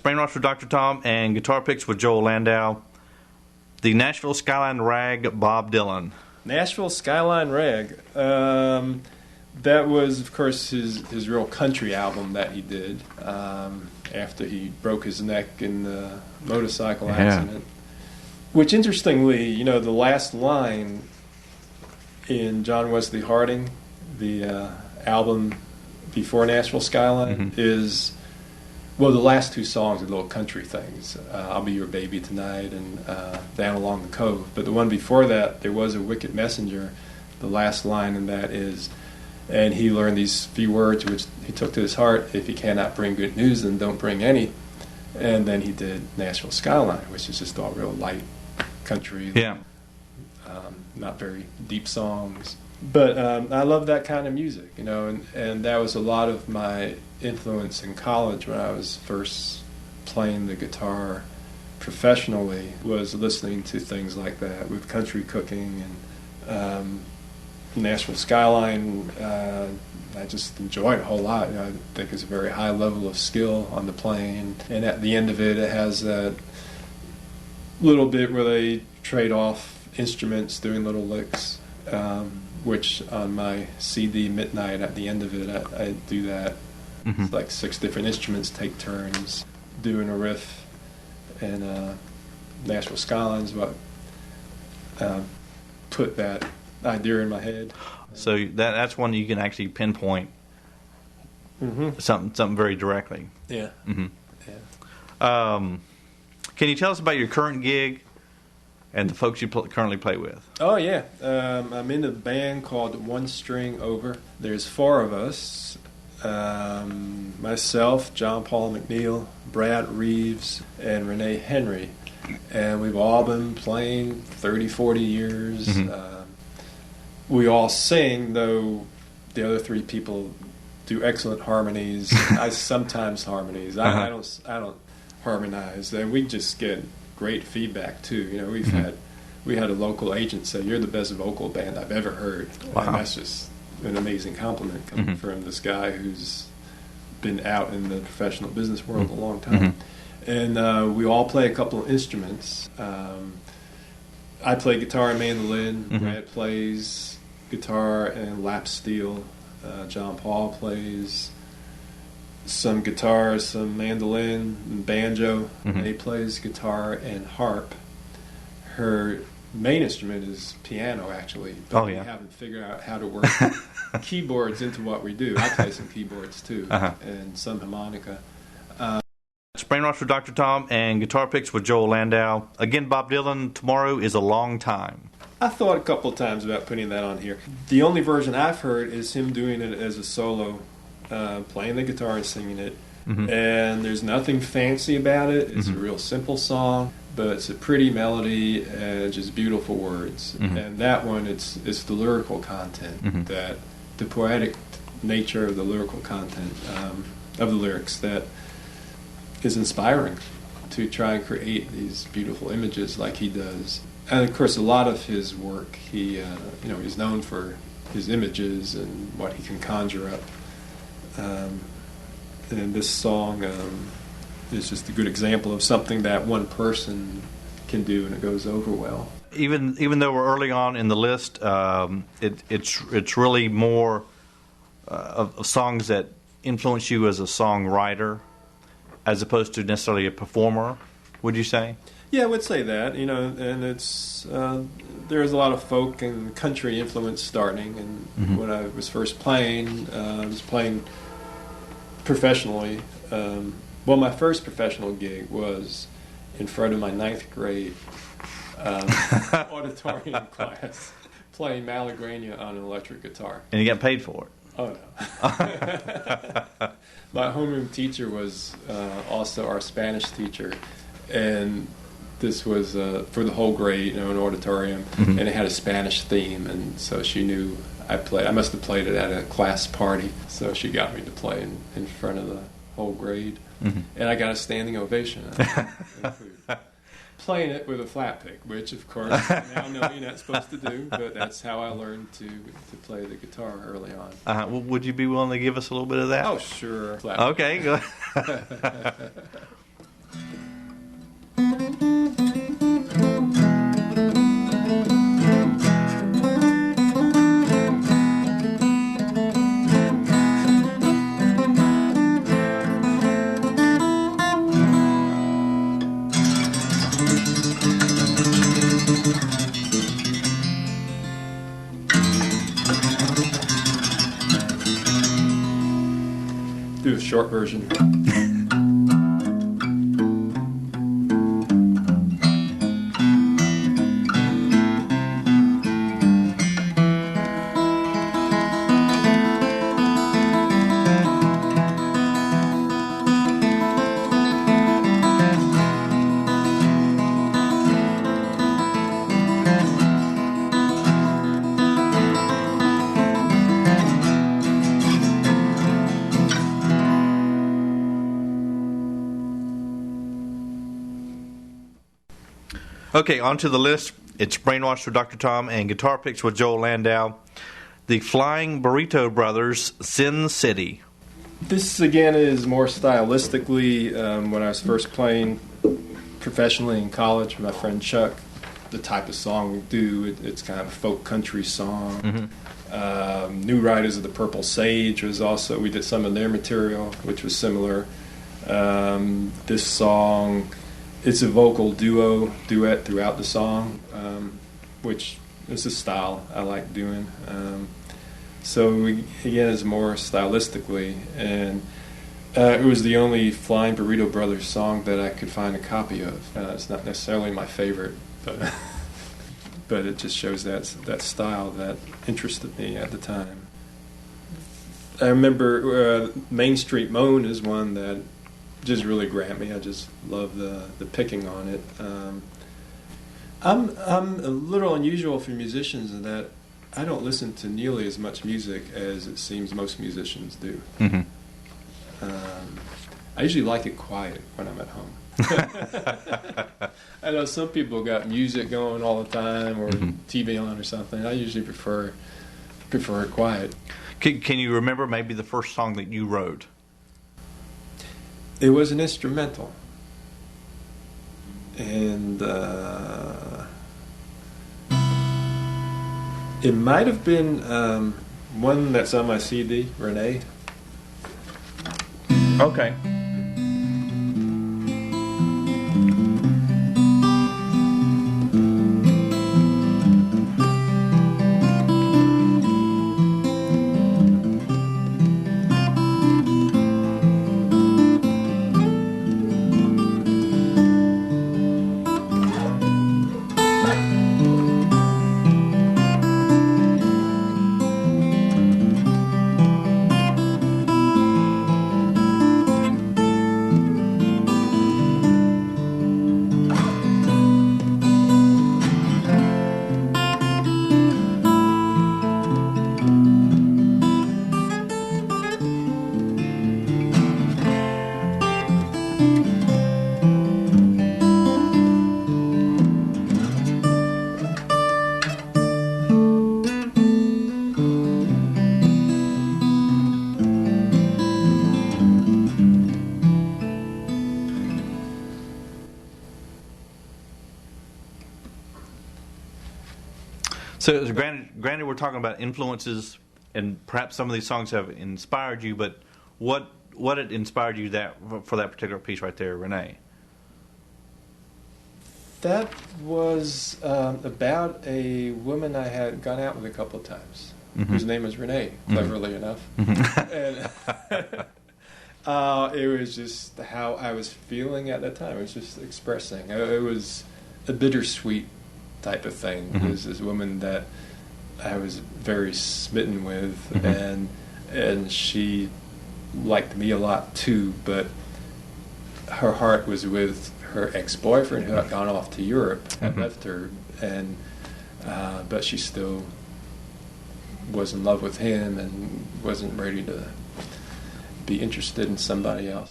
Brainwash with Dr. Tom, and guitar picks with Joel Landau. The Nashville Skyline Rag, Bob Dylan. Nashville Skyline Rag. That was, of course, his real country album that he did after he broke his neck in the motorcycle accident. Which, interestingly, the last line in John Wesley Harding, the album before Nashville Skyline, is, well, the last two songs are little country things. I'll Be Your Baby Tonight and Down Along the Cove. But the one before that, There Was a Wicked Messenger, the last line in that is, and he learned these few words which he took to his heart: if you cannot bring good news, then don't bring any. And then he did Nashville Skyline, which is just all real light country. Yeah. Not very deep songs. But I love that kind of music, and that was a lot of my influence in college when I was first playing the guitar professionally, was listening to things like that with country cooking and Nashville Skyline. I just enjoy it a whole lot. I think it's a very high level of skill on the playing, and at the end of it, it has that little bit where they trade off instruments doing little licks. Which on my CD Midnight, at the end of it, I do that. It's like 6 different instruments take turns doing a riff, and Nashville Skyline's what put that idea in my head. So that's one you can actually pinpoint something very directly. Yeah. Yeah. Can you tell us about your current gig and the folks you currently play with? Oh, yeah. I'm in a band called One String Over. There's 4 of us. Myself, John Paul McNeil, Brad Reeves, and Renee Henry. And we've all been playing 30, 40 years. We all sing, though the other 3 people do excellent harmonies. I sometimes harmonies. I don't harmonize. And we just get great feedback too. We had a local agent say, "You're the best vocal band I've ever heard." Wow. And that's just an amazing compliment coming from this guy who's been out in the professional business world a long time. And we all play a couple of instruments. I play guitar and mandolin. Brad plays guitar and lap steel. John Paul plays some guitar, some mandolin, and banjo. He plays guitar and harp. Her main instrument is piano, actually, but we haven't figured out how to work keyboards into what we do. I play some keyboards too, and some harmonica. It's Brainwash with Dr. Tom, and guitar picks with Joel Landau. Again, Bob Dylan, Tomorrow is a Long Time. I thought a couple of times about putting that on here. The only version I've heard is him doing it as a solo, playing the guitar and singing it. And there's nothing fancy about it. It's a real simple song, but it's a pretty melody and just beautiful words. And that one, it's the lyrical content, that the poetic nature of the lyrical content of the lyrics that is inspiring to try and create these beautiful images like he does. And of course, a lot of his work, he's known for his images and what he can conjure up. And this song is just a good example of something that one person can do, and it goes over well. Even though we're early on in the list, it's really more of songs that influence you as a songwriter, as opposed to necessarily a performer. Would you say? Yeah, I would say that. And it's there's a lot of folk and country influence starting. And when I was first playing, I was playing professionally. Well, my first professional gig was in front of my 9th grade auditorium class, playing Malagrania on an electric guitar. And you got paid for it? Oh, no. My homeroom teacher was also our Spanish teacher, and this was for the whole grade, an auditorium, and it had a Spanish theme, and so she knew I must have played it at a class party, so she got me to play in front of the whole grade, and I got a standing ovation. Playing it with a flat pick, which of course now know you're not supposed to do, but that's how I learned to play the guitar early on. Well, would you be willing to give us a little bit of that? Oh, sure. Okay, good. short version. Okay, on to the list. It's Brainwashed with Dr. Tom and Guitar Picks with Joel Landau. The Flying Burrito Brothers, Sin City. This, again, is more stylistically, when I was first playing professionally in college with my friend Chuck, the type of song we do. It's kind of a folk country song. Mm-hmm. New Riders of the Purple Sage was also, we did some of their material, which was similar. This song, it's a vocal duet throughout the song, which is a style I like doing. Again, it's more stylistically, and it was the only Flying Burrito Brothers song that I could find a copy of. It's not necessarily my favorite, but it just shows that style that interested me at the time. I remember Main Street Moan is one that just really grabbed me. I just love the picking on it. I'm a little unusual for musicians in that I don't listen to nearly as much music as it seems most musicians do. Mm-hmm. I usually like it quiet when I'm at home. I know some people got music going all the time or TV on or something. I usually prefer it quiet. Can you remember maybe the first song that you wrote? It was an instrumental, and it might have been one that's on my CD, Renee. Okay. So, granted, we're talking about influences, and perhaps some of these songs have inspired you. But what it inspired you for that particular piece right there, Renee? That was about a woman I had gone out with a couple of times, whose name was Renee, cleverly enough. And it was just how I was feeling at that time. It was just expressing. It was a bittersweet type of thing. It was this woman that I was very smitten with, and she liked me a lot too, but her heart was with her ex-boyfriend who had gone off to Europe, had left her, and but she still was in love with him and wasn't ready to be interested in somebody else.